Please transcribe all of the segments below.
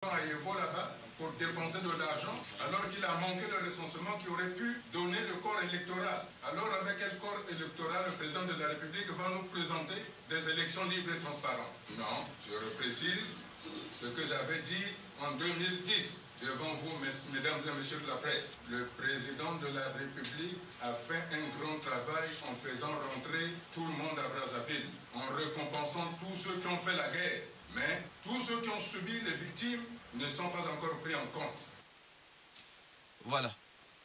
à Evo là-bas pour dépenser de l'argent, alors qu'il a manqué le recensement qui aurait pu donner le corps électoral. Alors avec quel corps électoral le président de la République va nous présenter des élections libres et transparentes? Non, je reprécise ce que j'avais dit en 2010 devant vous, mesdames et messieurs de la presse. Le président de la République a fait un grand travail en faisant rentrer tout le monde à Brazzaville, en récompensant tous ceux qui ont fait la guerre. Mais tous ceux qui ont subi les victimes ne sont pas encore pris en compte. Voilà.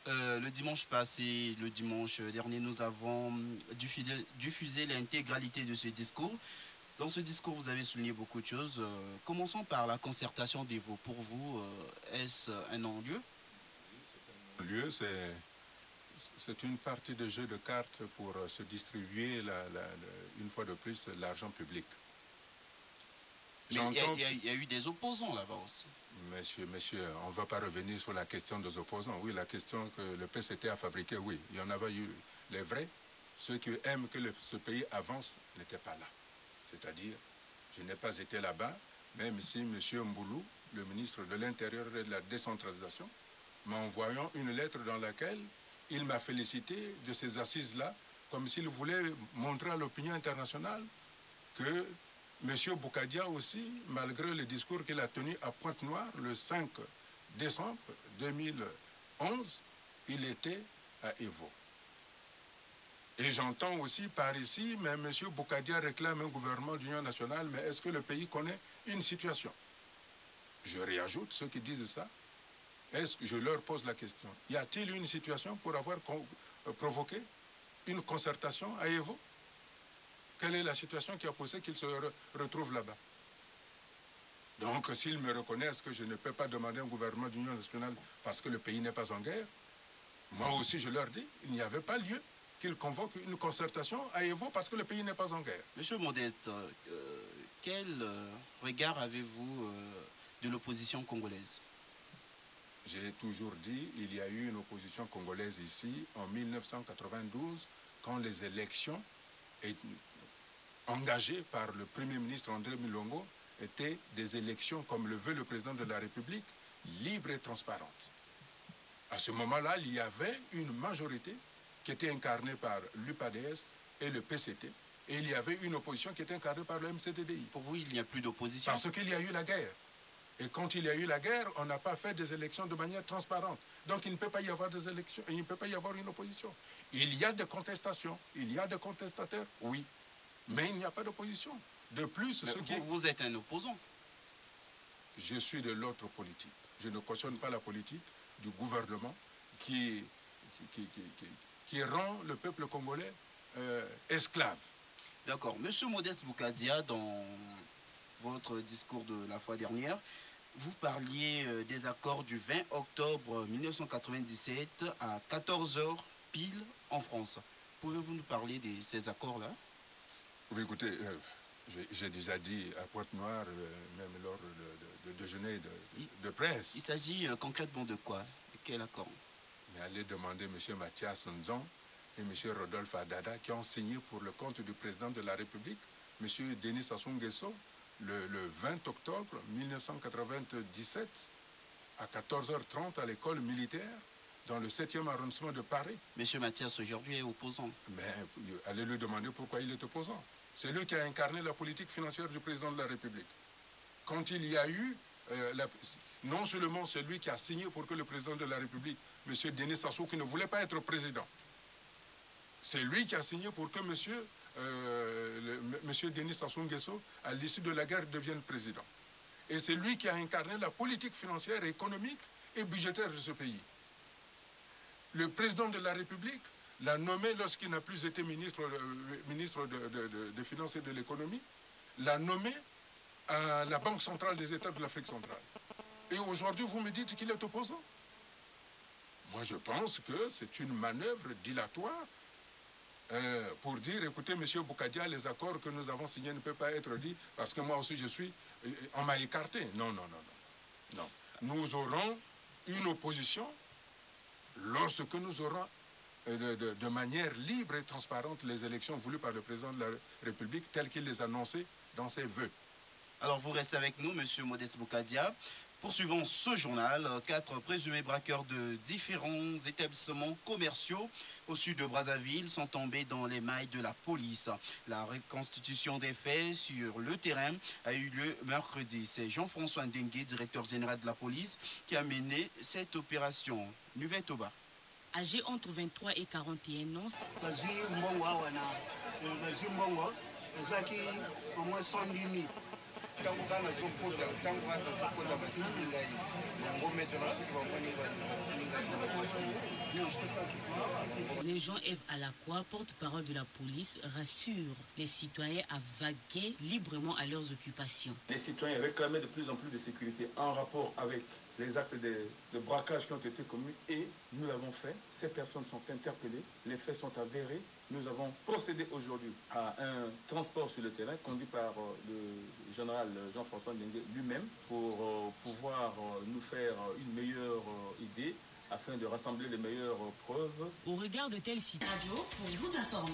Le dimanche passé, le dimanche dernier, nous avons diffusé l'intégralité de ce discours. Dans ce discours, vous avez souligné beaucoup de choses. Commençons par la concertation des voix. Pour vous, est-ce un non-lieu? Lieu, c'est une partie de jeu de cartes pour se distribuer, une fois de plus, l'argent public. Mais il y a eu des opposants là-bas aussi. Monsieur, on ne va pas revenir sur la question des opposants. Oui, la question que le PCT a fabriquée, oui. Il y en avait eu les vrais. Ceux qui aiment que ce pays avance n'étaient pas là. C'est-à-dire, je n'ai pas été là-bas, même si M. Mboulou, le ministre de l'Intérieur et de la décentralisation, m'a envoyé une lettre dans laquelle il m'a félicité de ces assises-là, comme s'il voulait montrer à l'opinion internationale que M. Boukadia aussi, malgré le discours qu'il a tenu à Pointe-Noire le 5 décembre 2011, il était à Evo. Et j'entends aussi par ici, mais M. Boukadia réclame un gouvernement d'union nationale, mais est-ce que le pays connaît une situation? Je réajoute ceux qui disent ça. Est-ce que je leur pose la question? Y a-t-il une situation pour avoir provoqué une concertation à Evo? Quelle est la situation qui a poussé qu'ils se retrouvent là-bas? Donc, s'ils me reconnaissent que je ne peux pas demander un gouvernement d'union nationale parce que le pays n'est pas en guerre, moi aussi je leur dis, il n'y avait pas lieu qu'ils convoquent une concertation à Evo parce que le pays n'est pas en guerre. Monsieur Modeste, quel regard avez-vous de l'opposition congolaise? J'ai toujours dit, il y a eu une opposition congolaise ici en 1992, quand les élections engagées par le Premier ministre André Milongo étaient des élections, comme le veut le président de la République, libres et transparentes. À ce moment-là, il y avait une majorité qui était incarnée par l'UPADS et le PCT, et il y avait une opposition qui était incarnée par le MCDDI. Pour vous, il n'y a plus d'opposition? Parce qu'il y a eu la guerre. Et quand il y a eu la guerre, on n'a pas fait des élections de manière transparente. Donc il ne peut pas y avoir des élections, il ne peut pas y avoir une opposition. Il y a des contestations, il y a des contestateurs, oui, mais il n'y a pas d'opposition. De plus, vous êtes un opposant. Je suis de l'autre politique. Je ne cautionne pas la politique du gouvernement qui rend le peuple congolais esclave. D'accord. Monsieur Modeste Boukadia, dans votre discours de la fois dernière, vous parliez des accords du 20 octobre 1997 à 14 h pile en France. Pouvez-vous nous parler de ces accords-là? Oui, écoutez, j'ai déjà dit à Pointe-Noire, même lors de déjeuner de presse. Il s'agit concrètement de quoi? De quel accord? Mais allez demander M. Mathias Nzon et M. Rodolphe Adada qui ont signé pour le compte du président de la République, M. Denis Sassou Nguesso, le 20 octobre 1997 à 14h30 à l'école militaire dans le 7e arrondissement de Paris. Monsieur Mathias aujourd'hui est opposant. Mais allez lui demander pourquoi il est opposant. C'est lui qui a incarné la politique financière du président de la République. Quand il y a eu, non seulement c'est lui qui a signé pour que le président de la République, M. Denis Sassou, qui ne voulait pas être président, c'est lui qui a signé pour que M. Denis Sassou Nguesso, à l'issue de la guerre, devienne président. Et c'est lui qui a incarné la politique financière, économique et budgétaire de ce pays. Le président de la République l'a nommé lorsqu'il n'a plus été ministre des Finances et de l'Économie, l'a nommé à la Banque centrale des États de l'Afrique centrale. Et aujourd'hui, vous me dites qu'il est opposant. Moi, je pense que c'est une manœuvre dilatoire pour dire, écoutez, M. Boukadia, les accords que nous avons signés ne peuvent pas être dits parce que moi aussi, on m'a écarté. Non, non, non, non. Non. Nous aurons une opposition lorsque nous aurons de manière libre et transparente les élections voulues par le président de la République telles qu'il les a annoncées dans ses vœux. Alors vous restez avec nous, Monsieur Modeste Boukadia. Poursuivons ce journal. 4 présumés braqueurs de différents établissements commerciaux au sud de Brazzaville sont tombés dans les mailles de la police. La reconstitution des faits sur le terrain a eu lieu mercredi. C'est Jean-François Ndengue, directeur général de la police, qui a mené cette opération. Nuvette Toba. Âgés entre 23 et 41 ans, les gens Ève Alakwa, porte-parole de la police, rassure les citoyens à vaguer librement à leurs occupations. Les citoyens réclamaient de plus en plus de sécurité en rapport avec les actes de braquage qui ont été commis et nous l'avons fait. Ces personnes sont interpellées, les faits sont avérés. Nous avons procédé aujourd'hui à un transport sur le terrain conduit par le général Jean-François Ndengue lui-même pour pouvoir nous faire une meilleure idée afin de rassembler les meilleures preuves. Au regard de telles situations, pour vous informer.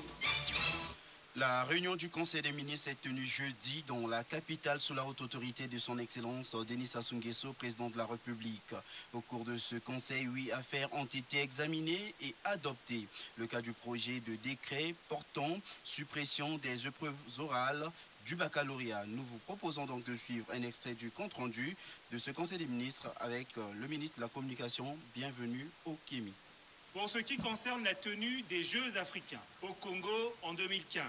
La réunion du Conseil des ministres est tenue jeudi dans la capitale sous la haute autorité de son Excellence Denis Sassou Nguesso, président de la République. Au cours de ce conseil, 8 affaires ont été examinées et adoptées. Le cas du projet de décret portant suppression des épreuves orales du baccalauréat. Nous vous proposons donc de suivre un extrait du compte-rendu de ce Conseil des ministres avec le ministre de la Communication. Bienvenue au Kémi. Pour ce qui concerne la tenue des Jeux africains au Congo en 2015,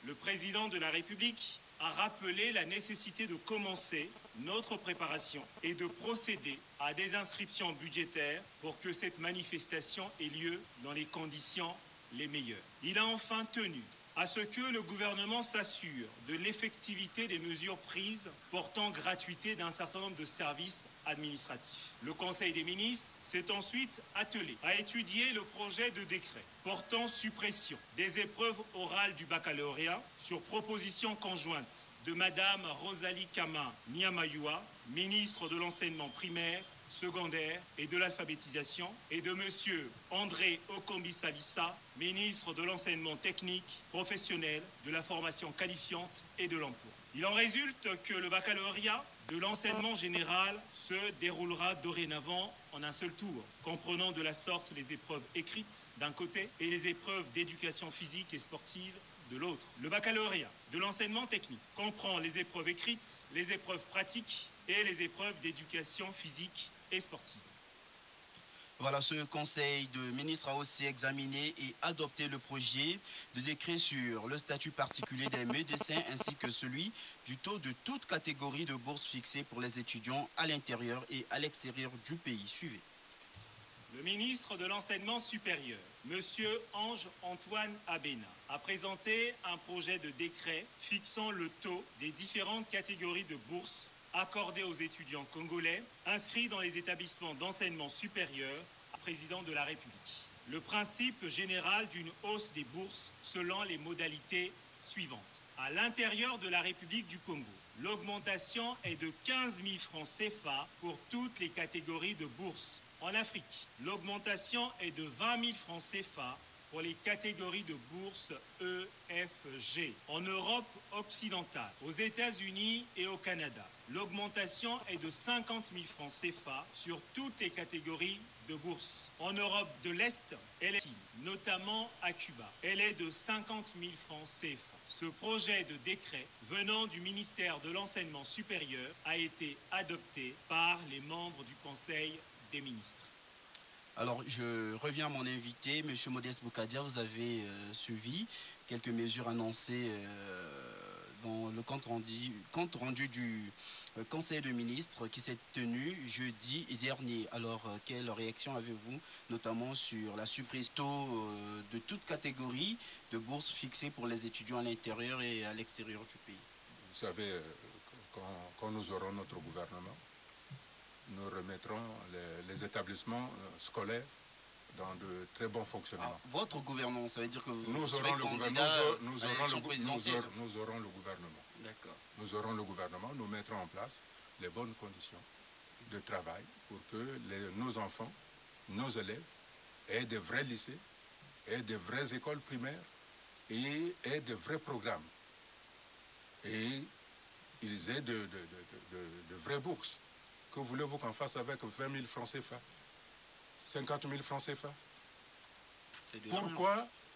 le président de la République a rappelé la nécessité de commencer notre préparation et de procéder à des inscriptions budgétaires pour que cette manifestation ait lieu dans les conditions les meilleures. Il a enfin tenu à ce que le gouvernement s'assure de l'effectivité des mesures prises portant gratuité d'un certain nombre de services administratifs. Le Conseil des ministres s'est ensuite attelé à étudier le projet de décret portant suppression des épreuves orales du baccalauréat sur proposition conjointe de Madame Rosalie Kama Niamayua, ministre de l'enseignement primaire, secondaire et de l'alphabétisation, et de M. André Okombi Salissa, ministre de l'enseignement technique, professionnel, de la formation qualifiante et de l'emploi. Il en résulte que le baccalauréat de l'enseignement général se déroulera dorénavant en un seul tour, comprenant de la sorte les épreuves écrites d'un côté et les épreuves d'éducation physique et sportive de l'autre. Le baccalauréat de l'enseignement technique comprend les épreuves écrites, les épreuves pratiques et les épreuves d'éducation physique et sportive. Voilà, ce conseil de ministres a aussi examiné et adopté le projet de décret sur le statut particulier des médecins ainsi que celui du taux de toute catégorie de bourses fixées pour les étudiants à l'intérieur et à l'extérieur du pays. Suivez. Le ministre de l'Enseignement supérieur, M. Ange-Antoine Abena, a présenté un projet de décret fixant le taux des différentes catégories de bourses accordées aux étudiants congolais inscrits dans les établissements d'enseignement supérieur au président de la République. Le principe général d'une hausse des bourses selon les modalités suivantes. À l'intérieur de la République du Congo, l'augmentation est de 15 000 francs CFA pour toutes les catégories de bourses. En Afrique, l'augmentation est de 20 000 francs CFA pour les catégories de bourses E, F, G. En Europe occidentale, aux États-Unis et au Canada, l'augmentation est de 50 000 francs CFA sur toutes les catégories de bourses. En Europe de l'Est, elle est notamment à Cuba. Elle est de 50 000 francs CFA. Ce projet de décret venant du ministère de l'Enseignement supérieur a été adopté par les membres du Conseil des ministres. Alors, je reviens à mon invité, M. Modeste Boukadia. Vous avez suivi quelques mesures annoncées dans le compte rendu du Conseil de ministres qui s'est tenu jeudi dernier. Alors, quelle réaction avez-vous, notamment sur la suppression de toute catégorie de bourses fixées pour les étudiants à l'intérieur et à l'extérieur du pays? Vous savez, quand nous aurons notre gouvernement, nous remettrons les établissements scolaires dans de très bons fonctionnements. Ah, votre gouvernement, ça veut dire que vous serez aurons candidat nous à l'élection présidentielle? Nous aurons le gouvernement. D'accord. Nous aurons le gouvernement, nous mettrons en place les bonnes conditions de travail pour que nos enfants, nos élèves aient de vrais lycées, aient de vraies écoles primaires et aient de vrais programmes. Et ils aient de vraies bourses. Que voulez-vous qu'on fasse avec 20 000 francs CFA? 50 000 francs CFA?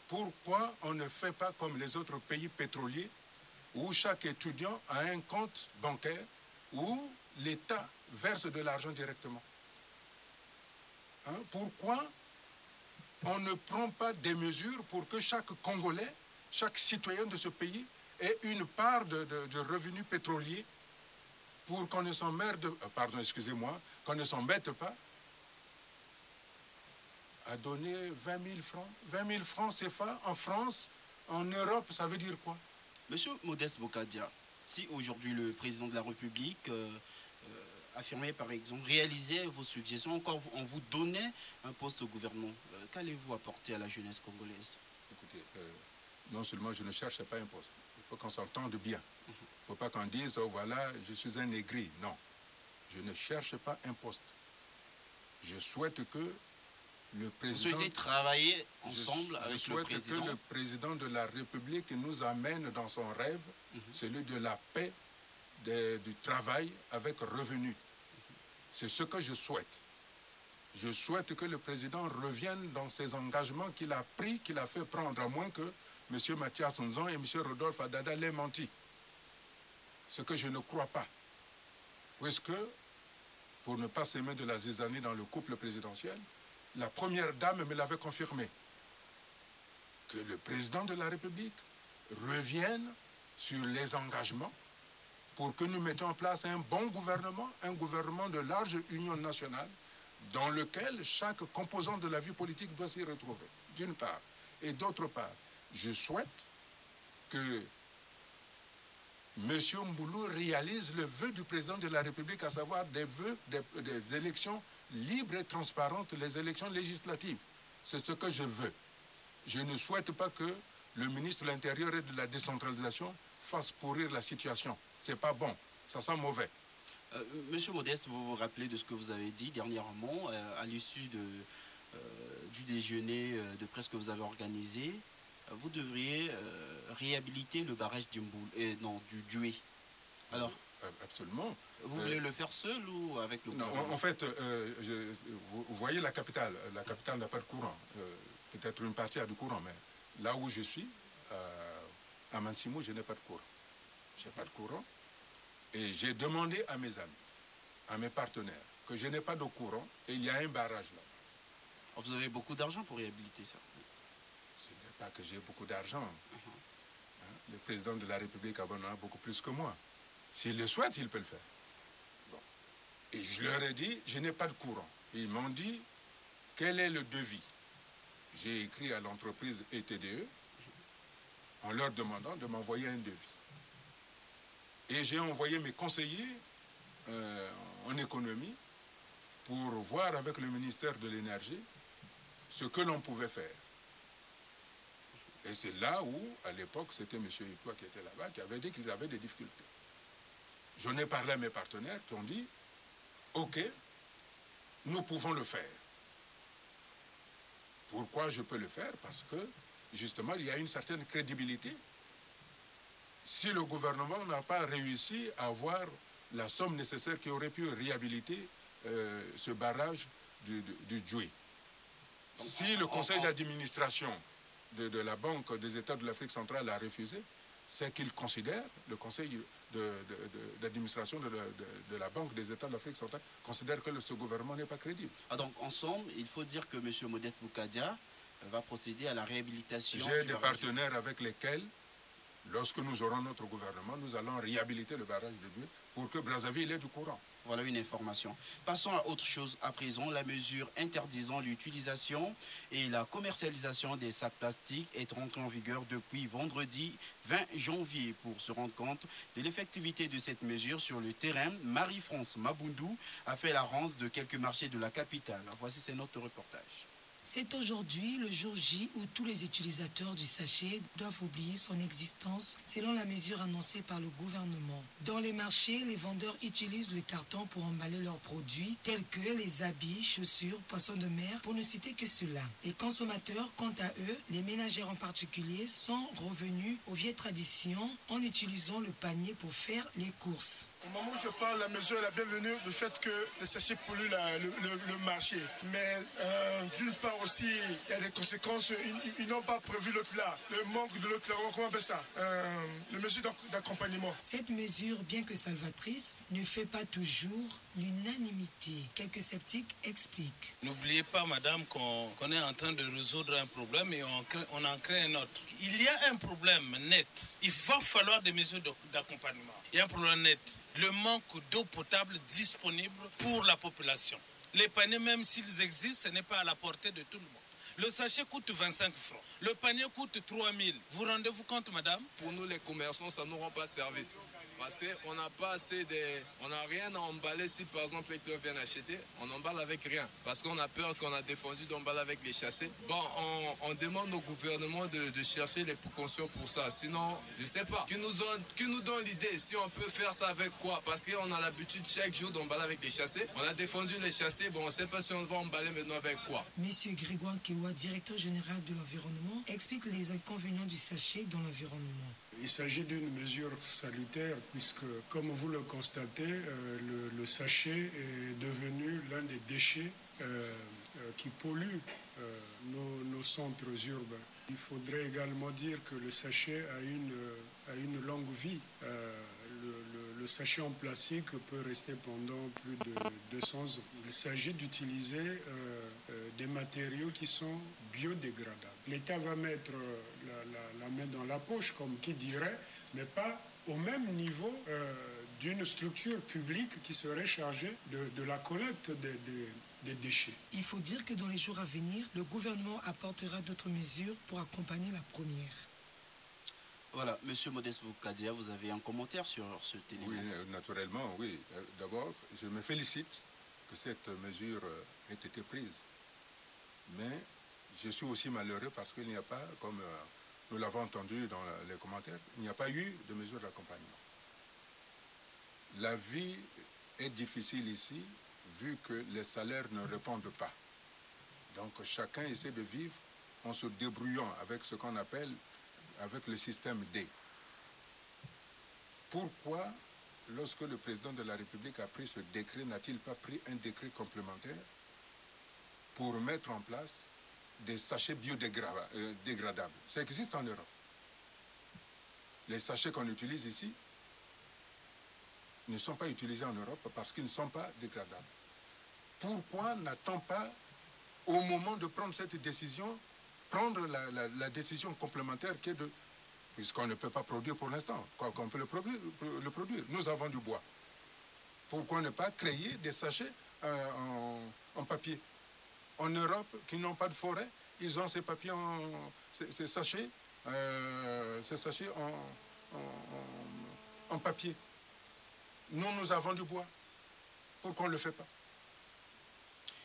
Pourquoi on ne fait pas comme les autres pays pétroliers où chaque étudiant a un compte bancaire où l'État verse de l'argent directement? Hein? Pourquoi on ne prend pas des mesures pour que chaque Congolais, chaque citoyen de ce pays ait une part de revenus pétroliers pour qu'on ne s'emmerde, qu'on ne s'embête pas à donner 20 000 francs. 20 000 francs CFA en France, en Europe, ça veut dire quoi? Monsieur Modeste Bokadia, si aujourd'hui le président de la République affirmait par exemple, réalisait vos suggestions, encore on vous donnait un poste au gouvernement, qu'allez-vous apporter à la jeunesse congolaise? Écoutez, non seulement je ne cherche pas un poste, il faut qu'on s'entende bien. Il ne faut pas qu'on dise, oh voilà, je suis un aigri. Non, je ne cherche pas un poste. Je souhaite que le président... Vous souhaitez travailler ensemble avec le président? Je souhaite que le président de la République nous amène dans son rêve, celui de la paix, du travail avec revenu. C'est ce que je souhaite. Je souhaite que le président revienne dans ses engagements qu'il a pris, qu'il a fait prendre, à moins que M. Mathias Nzon et M. Rodolphe Adada l'aient menti. Ce que je ne crois pas. Puisque, pour ne pas s'aimer de la zizanie dans le couple présidentiel, la première dame me l'avait confirmé. Que le président de la République revienne sur les engagements pour que nous mettions en place un bon gouvernement, un gouvernement de large union nationale, dans lequel chaque composant de la vie politique doit s'y retrouver, d'une part. Et d'autre part, je souhaite que M. Mboulou réalise le vœu du président de la République, à savoir des élections libres et transparentes, les élections législatives. C'est ce que je veux. Je ne souhaite pas que le ministre de l'Intérieur et de la décentralisation fasse pourrir la situation. C'est pas bon, ça sent mauvais. Monsieur Modeste, vous vous rappelez de ce que vous avez dit dernièrement à l'issue du déjeuner de presse que vous avez organisé. Vous devriez réhabiliter le barrage du Djoué. Alors, absolument. Vous voulez le faire seul ou avec le gouvernement? En fait, vous voyez la capitale n'a pas de courant. Peut-être une partie a du courant, mais là où je suis, à Mansimo, je n'ai pas de courant. Je n'ai pas de courant. Et j'ai demandé à mes amis, à mes partenaires, que je n'ai pas de courant et il y a un barrage là-bas. Vous avez beaucoup d'argent pour réhabiliter ça? Ce n'est pas que j'ai beaucoup d'argent. Le président de la République en a beaucoup plus que moi. S'il le souhaite, il peut le faire. Bon. Et je leur ai dit, je n'ai pas de courant. Et ils m'ont dit, quel est le devis? J'ai écrit à l'entreprise ETDE en leur demandant de m'envoyer un devis. Et j'ai envoyé mes conseillers en économie pour voir avec le ministère de l'Énergie ce que l'on pouvait faire. Et c'est là où, à l'époque, c'était M. Ipua qui était là-bas, qui avait dit qu'ils avaient des difficultés. J'en ai parlé à mes partenaires qui ont dit, OK, nous pouvons le faire. Pourquoi je peux le faire? Parce que, justement, il y a une certaine crédibilité. Si le gouvernement n'a pas réussi à avoir la somme nécessaire qui aurait pu réhabiliter ce barrage du Djoué. Si le conseil d'administration de la Banque des États de l'Afrique centrale a refusé, c'est qu'il considère, le conseil d'administration de la Banque des États de l'Afrique centrale considère que ce gouvernement n'est pas crédible. Donc, ensemble, il faut dire que M. Modeste Bokadia va procéder à la réhabilitation. J'ai des partenaires avec lesquels, lorsque nous aurons notre gouvernement, nous allons réhabiliter le barrage de Djoué pour que Brazzaville ait du courant. Voilà une information. Passons à autre chose à présent. La mesure interdisant l'utilisation et la commercialisation des sacs plastiques est entrée en vigueur depuis vendredi 20 janvier. Pour se rendre compte de l'effectivité de cette mesure sur le terrain, Marie-France Mabundou a fait la ronde de quelques marchés de la capitale. Voici notre reportage. C'est aujourd'hui le jour J où tous les utilisateurs du sachet doivent oublier son existence selon la mesure annoncée par le gouvernement. Dans les marchés, les vendeurs utilisent le carton pour emballer leurs produits tels que les habits, chaussures, poissons de mer pour ne citer que cela. Les consommateurs, quant à eux, les ménagères en particulier, sont revenus aux vieilles traditions en utilisant le panier pour faire les courses. Au moment où je parle, la mesure est la bienvenue du fait que les sachets polluent le marché. Mais d'une part aussi, il y a des conséquences. Ils n'ont pas prévu l'autre là. Le manque de l'autre là, comment on appelle ça, les mesures d'accompagnement. Cette mesure, bien que salvatrice, ne fait pas toujours l'unanimité. Quelques sceptiques expliquent. N'oubliez pas, madame, qu'on est en train de résoudre un problème et on en crée un autre. Il y a un problème net. Il va falloir des mesures d'accompagnement. Il y a un problème net. Le manque d'eau potable disponible pour la population. Les paniers, même s'ils existent, ce n'est pas à la portée de tout le monde. Le sachet coûte 25 francs. Le panier coûte 3 000. Vous rendez-vous compte, madame? Pour nous, les commerçants, ça ne nous rend pas service. Parce qu'on n'a pas assez on n'a rien à emballer. Si par exemple les clients viennent acheter, on emballe avec rien. Parce qu'on a peur qu'on a défendu d'emballer avec les chassés. Bon, on demande au gouvernement de chercher les précautions pour ça. Sinon, je ne sais pas. Qui nous donne l'idée si on peut faire ça avec quoi? Parce qu'on a l'habitude chaque jour d'emballer avec les chassés. On a défendu les chassés. Bon, on ne sait pas si on va emballer maintenant avec quoi. Monsieur Grégoire Kewa, directeur général de l'environnement, explique les inconvénients du sachet dans l'environnement. Il s'agit d'une mesure salutaire puisque, comme vous le constatez, le sachet est devenu l'un des déchets qui polluent nos centres urbains. Il faudrait également dire que le sachet a une longue vie. Le sachet en plastique peut rester pendant plus de 200 ans. Il s'agit d'utiliser des matériaux qui sont biodégradables. L'État va mettre la main dans la poche, comme qui dirait, mais pas au même niveau d'une structure publique qui serait chargée de la collecte des déchets. Il faut dire que dans les jours à venir, le gouvernement apportera d'autres mesures pour accompagner la première. Voilà, Monsieur Modeste Boukadia, vous avez un commentaire sur ce élément? Oui, naturellement, oui. D'abord, je me félicite que cette mesure ait été prise. Mais je suis aussi malheureux parce qu'il n'y a pas, comme nous l'avons entendu dans les commentaires, il n'y a pas eu de mesure d'accompagnement. La vie est difficile ici, vu que les salaires ne répondent pas. Donc chacun essaie de vivre en se débrouillant avec ce qu'on appelle, avec le système D. Pourquoi, lorsque le président de la République a pris ce décret, n'a-t-il pas pris un décret complémentaire pour mettre en place des sachets biodégradables? Ça existe en Europe. Les sachets qu'on utilise ici ne sont pas utilisés en Europe parce qu'ils ne sont pas dégradables. Pourquoi n'a-t-on pas, au moment de prendre cette décision, prendre la décision complémentaire qui est de... Puisqu'on ne peut pas produire pour l'instant, qu'on peut le produire. Nous avons du bois. Pourquoi ne pas créer des sachets en papier? En Europe, qui n'ont pas de forêt, ils ont ces papiers, ces sachets en papier. Nous avons du bois. Pourquoi on ne le fait pas?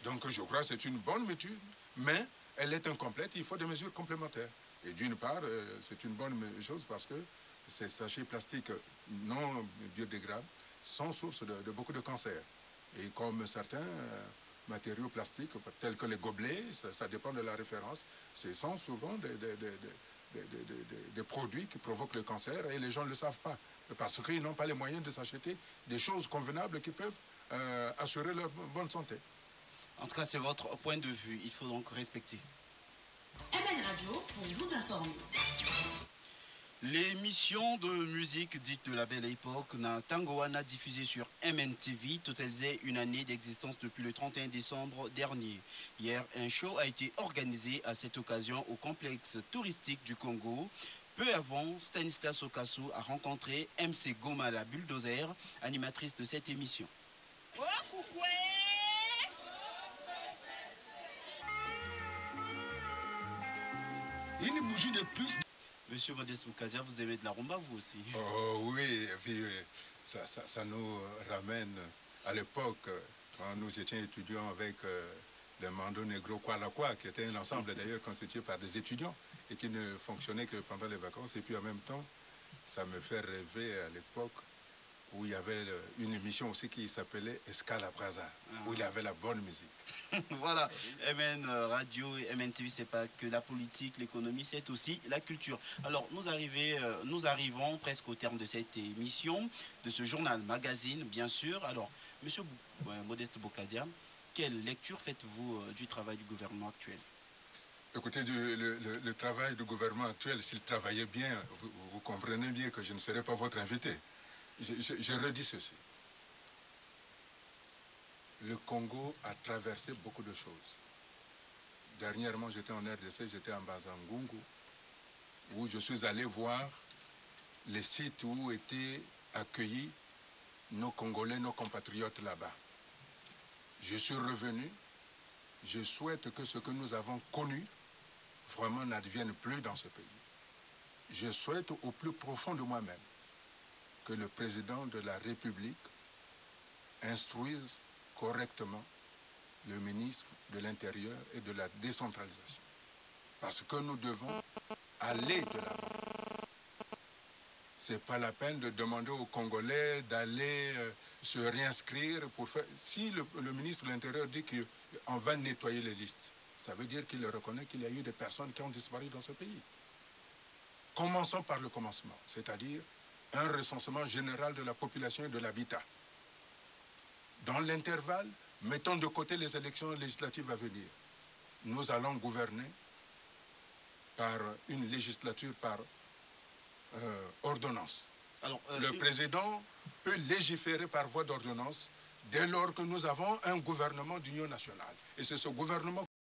Donc je crois que c'est une bonne méthode, mais elle est incomplète, il faut des mesures complémentaires. Et d'une part, c'est une bonne chose parce que ces sachets plastiques non biodégradables sont source de beaucoup de cancers. Et comme certains matériaux plastiques, tels que les gobelets, ça dépend de la référence, ce sont souvent des produits qui provoquent le cancer et les gens ne le savent pas. Parce qu'ils n'ont pas les moyens de s'acheter des choses convenables qui peuvent assurer leur bonne santé. En tout cas, c'est votre point de vue. Il faut donc respecter. MN Radio pour vous informer. L'émission de musique dite de la belle époque, Tangoana, diffusée sur MNTV, totalisait une année d'existence depuis le 31 décembre dernier. Hier, un show a été organisé à cette occasion au complexe touristique du Congo. Peu avant, Stanislas Okasu a rencontré MC Goma, la bulldozer, animatrice de cette émission. Une bougie de plus. Monsieur Modeste Boukadia, vous aimez de la rumba, vous aussi? Oh oui, et puis ça nous ramène à l'époque, quand nous étions étudiants avec le Mando Negro Kwalakwa, qui était un ensemble d'ailleurs constitué par des étudiants et qui ne fonctionnait que pendant les vacances. Et puis en même temps, ça me fait rêver à l'époque où il y avait une émission aussi qui s'appelait Escala Braza, où il y avait la bonne musique. Voilà, MN Radio et MN TV, c'est pas que la politique, l'économie, c'est aussi la culture. Alors, nous arrivons presque au terme de cette émission, de ce journal magazine, bien sûr. Alors, Monsieur Modeste Bokadia, quelle lecture faites-vous du travail du gouvernement actuel? Écoutez, le travail du gouvernement actuel, s'il travaillait bien, vous comprenez bien que je ne serais pas votre invité. Je redis ceci. Le Congo a traversé beaucoup de choses. Dernièrement, j'étais en RDC, j'étais en Bazangungu, où je suis allé voir les sites où étaient accueillis nos Congolais, nos compatriotes là-bas. Je suis revenu. Je souhaite que ce que nous avons connu vraiment n'advienne plus dans ce pays. Je souhaite au plus profond de moi-même que le président de la République instruise correctement le ministre de l'Intérieur et de la décentralisation. Parce que nous devons aller de l'avant. Ce n'est pas la peine de demander aux Congolais d'aller se réinscrire pour faire... Si le ministre de l'Intérieur dit qu'on va nettoyer les listes, ça veut dire qu'il reconnaît qu'il y a eu des personnes qui ont disparu dans ce pays. Commençons par le commencement, c'est-à-dire un recensement général de la population et de l'habitat. Dans l'intervalle, mettons de côté les élections législatives à venir. Nous allons gouverner par une législature par ordonnance. Alors, le président peut légiférer par voie d'ordonnance dès lors que nous avons un gouvernement d'union nationale. Et c'est ce gouvernement